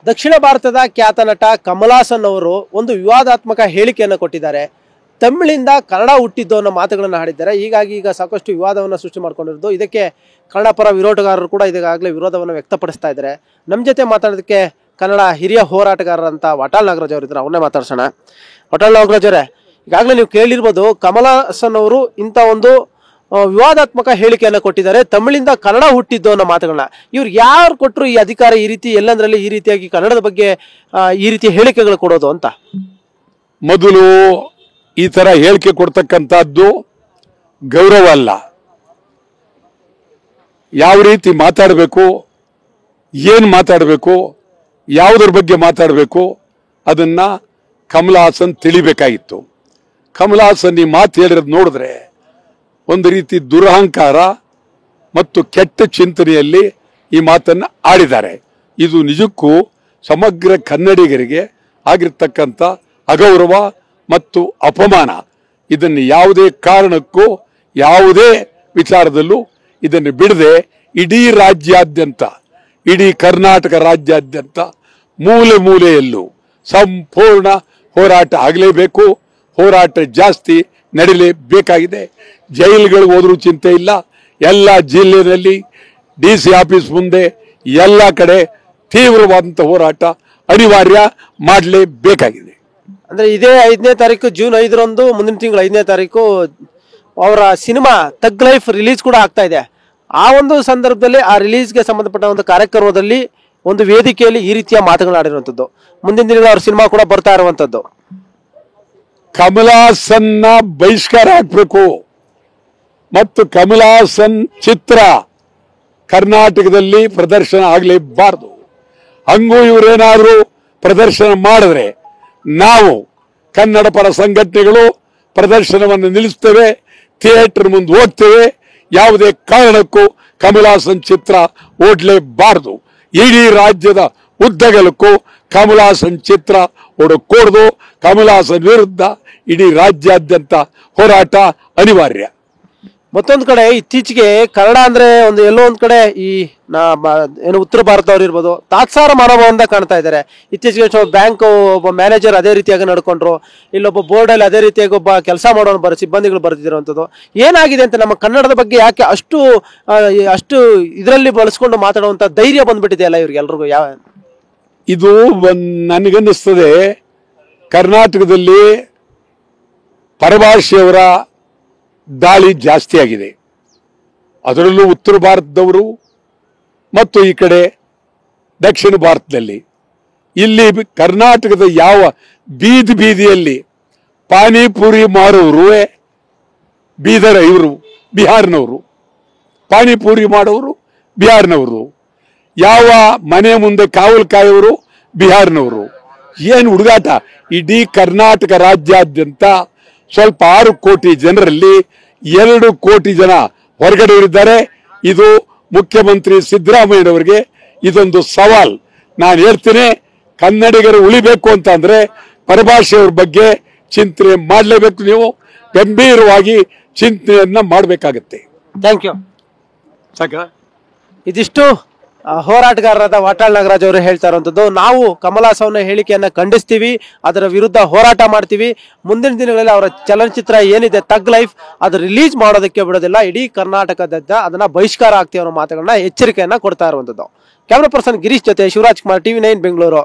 ದಕ್ಷಿಣ ಭಾರತದ ಖ್ಯಾತ ನಟ ಕಮಲ್ ಹಾಸನ್ ಅವರು ಒಂದು ವಿವಾದಾತ್ಮಕ ಹೇಳಿಕೆಯನ್ನು ಕೊಟ್ಟಿದ್ದಾರೆ. ತಮಿಳಿಂದ ಕನ್ನಡ ಹುಟ್ಟಿದ್ದು ಅನ್ನೋ ಮಾತುಗಳನ್ನು ಆಡಿದ್ದಾರೆ. ಹೀಗಾಗಿ ಈಗ ಸಾಕಷ್ಟು ವಿವಾದವನ್ನು ಸೃಷ್ಟಿ ಮಾಡ್ಕೊಂಡಿರೋದು. ಇದಕ್ಕೆ ಕನ್ನಡ ಪರ ವಿರೋಧಗಾರರು ಕೂಡ ಈಗಾಗಲೇ ವಿರೋಧವನ್ನು ವ್ಯಕ್ತಪಡಿಸ್ತಾ ಇದ್ದಾರೆ. ನಮ್ಮ ಜೊತೆ ಮಾತಾಡೋದಕ್ಕೆ ಕನ್ನಡ ಹಿರಿಯ ಹೋರಾಟಗಾರರಂತ ವಾಟಾಳ್ ನಾಗರಾಜ್ ಅವರು ಇದ್ದಾರೆ. ಅವನ್ನೇ ಮಾತಾಡ್ಸೋಣ. ವಾಟಾಳ್ ನಾಗರಾಜ್ ಅವರೇ, ಈಗಾಗಲೇ ನೀವು ಕೇಳಿರ್ಬೋದು, ಕಮಲ್ ಹಾಸನ್ ಅವರು ಇಂಥ ಒಂದು ವಿವಾದಾತ್ಮಕ ಹೇಳಿಕೆಯನ್ನು ಕೊಟ್ಟಿದ್ದಾರೆ. ತಮಿಳಿಂದ ಕನ್ನಡ ಹುಟ್ಟಿದ್ದು ಅನ್ನೋ ಮಾತುಗಳನ್ನ ಇವ್ರು ಯಾರು ಕೊಟ್ಟರು ಈ ಅಧಿಕಾರ, ಈ ರೀತಿ ಎಲ್ಲಂದ್ರಲ್ಲಿ ಈ ರೀತಿಯಾಗಿ ಕನ್ನಡದ ಬಗ್ಗೆ ಈ ರೀತಿ ಹೇಳಿಕೆಗಳು ಕೊಡೋದು ಅಂತ? ಮೊದಲು ಈ ತರ ಹೇಳಿಕೆ ಕೊಡ್ತಕ್ಕಂಥದ್ದು ಗೌರವ ಅಲ್ಲ. ಯಾವ ರೀತಿ ಮಾತಾಡಬೇಕು, ಏನು ಮಾತಾಡಬೇಕು, ಯಾವುದ್ರ ಬಗ್ಗೆ ಮಾತಾಡಬೇಕು ಅದನ್ನ ಕಮಲ್ ಹಾಸನ್ ತಿಳಿಬೇಕಾಗಿತ್ತು. ಕಮಲ್ ಹಾಸನ್ ಈ ಮಾತು ಹೇಳಿರೋದು ನೋಡಿದ್ರೆ ಒಂದು ರೀತಿ ದುರಹಂಕಾರ ಮತ್ತು ಕೆಟ್ಟ ಚಿಂತನೆಯಲ್ಲಿ ಈ ಮಾತನ್ನು ಆಡಿದ್ದಾರೆ. ಇದು ನಿಜಕ್ಕೂ ಸಮಗ್ರ ಕನ್ನಡಿಗರಿಗೆ ಆಗಿರ್ತಕ್ಕಂಥ ಅಗೌರವ ಮತ್ತು ಅಪಮಾನ. ಇದನ್ನು ಯಾವುದೇ ಕಾರಣಕ್ಕೂ ಯಾವುದೇ ವಿಚಾರದಲ್ಲೂ ಇದನ್ನು ಬಿಡದೆ ಇಡೀ ರಾಜ್ಯಾದ್ಯಂತ, ಇಡೀ ಕರ್ನಾಟಕ ರಾಜ್ಯಾದ್ಯಂತ ಮೂಲೆ ಮೂಲೆಯಲ್ಲೂ ಸಂಪೂರ್ಣ ಹೋರಾಟ ಆಗಲೇಬೇಕು. ಹೋರಾಟ ಜಾಸ್ತಿ ನಡೀಲೇಬೇಕಾಗಿದೆ. ಜೈಲುಗಳಿಗೆ ಹೋದ್ರೂ ಚಿಂತೆ ಇಲ್ಲ. ಎಲ್ಲ ಜಿಲ್ಲೆಯಲ್ಲಿ DC ಆಫೀಸ್ ಮುಂದೆ ಎಲ್ಲ ಕಡೆ ತೀವ್ರವಾದಂಥ ಹೋರಾಟ ಅನಿವಾರ್ಯ ಮಾಡಲೇಬೇಕಾಗಿದೆ. ಅಂದ್ರೆ ಇದೇ 5ನೇ ತಾರೀಕು, ಜೂನ್ 5ರಂದು, ಮುಂದಿನ ತಿಂಗಳು 5ನೇ ತಾರೀಕು ಅವರ ಸಿನಿಮಾ ತಗ್ ಲೈಫ್ ರಿಲೀಸ್ ಕೂಡ ಆಗ್ತಾ ಇದೆ. ಆ ಒಂದು ಸಂದರ್ಭದಲ್ಲಿ ಆ ರಿಲೀಸ್ಗೆ ಸಂಬಂಧಪಟ್ಟ ಒಂದು ಕಾರ್ಯಕ್ರಮದಲ್ಲಿ ಒಂದು ವೇದಿಕೆಯಲ್ಲಿ ಈ ರೀತಿಯ ಮಾತುಗಳಾಡಿರುವಂಥದ್ದು. ಮುಂದಿನ ದಿನಗಳು ಅವ್ರ ಸಿನಿಮಾ ಕೂಡ ಬರ್ತಾ ಇರುವಂಥದ್ದು. ಕಮಲ್ ಹಾಸನ್ನ ಬಹಿಷ್ಕಾರ ಹಾಕಬೇಕು ಮತ್ತು ಕಮಲ್ ಹಾಸನ್ ಚಿತ್ರ ಕರ್ನಾಟಕದಲ್ಲಿ ಪ್ರದರ್ಶನ ಆಗಲೇಬಾರದು. ಹಂಗೂ ಇವರೇನಾದರೂ ಪ್ರದರ್ಶನ ಮಾಡಿದ್ರೆ ನಾವು ಕನ್ನಡ ಪರ ಸಂಘಟನೆಗಳು ಪ್ರದರ್ಶನವನ್ನು ನಿಲ್ಲಿಸ್ತೇವೆ, ಥಿಯೇಟರ್ ಮುಂದೆ ಹೋಗ್ತೇವೆ. ಯಾವುದೇ ಕಾರಣಕ್ಕೂ ಕಮಲ್ ಹಾಸನ್ ಚಿತ್ರ ಓಡಲೇಬಾರದು. ಇಡೀ ರಾಜ್ಯದ ಉದ್ದಗಲಕ್ಕೂ ಕಮಲ್ ಹಾಸನ್ ಚಿತ್ರ ಓಡಕೂಡದು. ಕಮಲ್ ಹಾಸನ್ ವಿರುದ್ಧ ಇಡೀ ರಾಜ್ಯಾದ್ಯಂತ ಹೋರಾಟ ಅನಿವಾರ್ಯ. ಮತ್ತೊಂದು ಕಡೆ ಇತ್ತೀಚೆಗೆ ಕನ್ನಡ ಅಂದ್ರೆ ಎಲ್ಲೋ ಒಂದ್ ಕಡೆ ಈ ಏನು ಉತ್ತರ ಭಾರತದವ್ರು ಇರ್ಬೋದು, ತಾತ್ಸಾರ ಮನೋಭಾವದಿಂದ ಕಾಣ್ತಾ ಇದ್ದಾರೆ. ಇತ್ತೀಚೆಗೆ ಬ್ಯಾಂಕ್ ಒಬ್ಬ ಮ್ಯಾನೇಜರ್ ಅದೇ ರೀತಿಯಾಗಿ ನಡ್ಕೊಂಡ್ರು, ಇಲ್ಲೊಬ್ಬ ಬೋರ್ಡ್ ಅಲ್ಲಿ ಅದೇ ರೀತಿಯಾಗಿ ಒಬ್ಬ ಕೆಲಸ ಮಾಡೋನು ಸಿಬ್ಬಂದಿಗಳು ಬರ್ತಿರುವಂಥದ್ದು. ಏನಾಗಿದೆ ಅಂತ, ನಮ್ಮ ಕನ್ನಡದ ಬಗ್ಗೆ ಯಾಕೆ ಅಷ್ಟು ಇದರಲ್ಲಿ ಬಳಸ್ಕೊಂಡು ಮಾತಾಡುವಂತ ಧೈರ್ಯ ಬಂದ್ಬಿಟ್ಟಿದೆ ಅಲ್ಲ ಇವ್ರಿಗೆ ಎಲ್ರಿಗೂ? ಇದು ನನಗನ್ನಿಸ್ತದೆ, ಕರ್ನಾಟಕದಲ್ಲಿ ಪರಭಾಷೆಯವರ ದಾಳಿ ಜಾಸ್ತಿ ಆಗಿದೆ. ಅದರಲ್ಲೂ ಉತ್ತರ ಭಾರತದವರು ಮತ್ತು ಈ ಕಡೆ ದಕ್ಷಿಣ ಭಾರತದಲ್ಲಿ. ಇಲ್ಲಿ ಕರ್ನಾಟಕದ ಯಾವ ಬೀದಿಯಲ್ಲಿ ಪಾನಿಪುರಿ ಮಾರೋರು ಇವರು ಬಿಹಾರ್ನವರು, ಪಾನಿಪುರಿ ಮಾಡೋರು ಬಿಹಾರ್ನವರು, ಯಾವ ಮನೆ ಮುಂದೆ ಕಾವಲು ಕಾಯೋರು ಬಿಹಾರ್ನವರು. ಏನು ಹುಡುಗಾಟ! ಇಡೀ ಕರ್ನಾಟಕ ರಾಜ್ಯಾದ್ಯಂತ ಸ್ವಲ್ಪ 6 ಕೋಟಿ ಜನರಲ್ಲಿ 2 ಕೋಟಿ ಜನ ಹೊರಗಡೆಯವರಿದ್ದಾರೆ. ಇದು ಮುಖ್ಯಮಂತ್ರಿ ಸಿದ್ದರಾಮಯ್ಯನವರಿಗೆ ಇದೊಂದು ಸವಾಲ್. ನಾನು ಹೇಳ್ತೀನಿ, ಕನ್ನಡಿಗರು ಉಳಿಬೇಕು ಅಂತ ಅಂದ್ರೆ ಪರಭಾಷೆಯವ್ರ ಬಗ್ಗೆ ಚಿಂತನೆ ಮಾಡಲೇಬೇಕು. ನೀವು ಗಂಭೀರವಾಗಿ ಚಿಂತನೆಯನ್ನ ಮಾಡಬೇಕಾಗತ್ತೆ. Thank you. ಸಾಕ? ಇದಿಷ್ಟು ಹೋರಾಟಗಾರರಾದ ವಾಟಾಳ್ ನಾಗರಾಜ್ ಅವರು ಹೇಳ್ತಾ ಇರುವಂಥದ್ದು. ನಾವು ಕಮಲ್ ಹಾಸನ್ ಹೇಳಿಕೆಯನ್ನ ಖಂಡಿಸ್ತೀವಿ, ಅದರ ವಿರುದ್ಧ ಹೋರಾಟ ಮಾಡ್ತೀವಿ. ಮುಂದಿನ ದಿನಗಳಲ್ಲಿ ಅವರ ಚಲನಚಿತ್ರ ಏನಿದೆ ತಗ್ ಲೈಫ್, ಅದು ರಿಲೀಸ್ ಮಾಡೋದಕ್ಕೆ ಬಿಡೋದಿಲ್ಲ. ಇಡೀ ಕರ್ನಾಟಕದಿಂದ ಅದನ್ನ ಬಹಿಷ್ಕಾರ ಆಗ್ತೀವಿ ಅನ್ನೋ ಮಾತುಗಳನ್ನ ಎಚ್ಚರಿಕೆಯನ್ನ ಕೊಡ್ತಾ ಇರುವಂಥದ್ದು. ಕ್ಯಾಮ್ರಾ ಪರ್ಸನ್ ಗಿರೀಶ್ ಜೊತೆ ಶಿವರಾಜ್ ಕುಮಾರ್, TV9 ಬೆಂಗಳೂರು.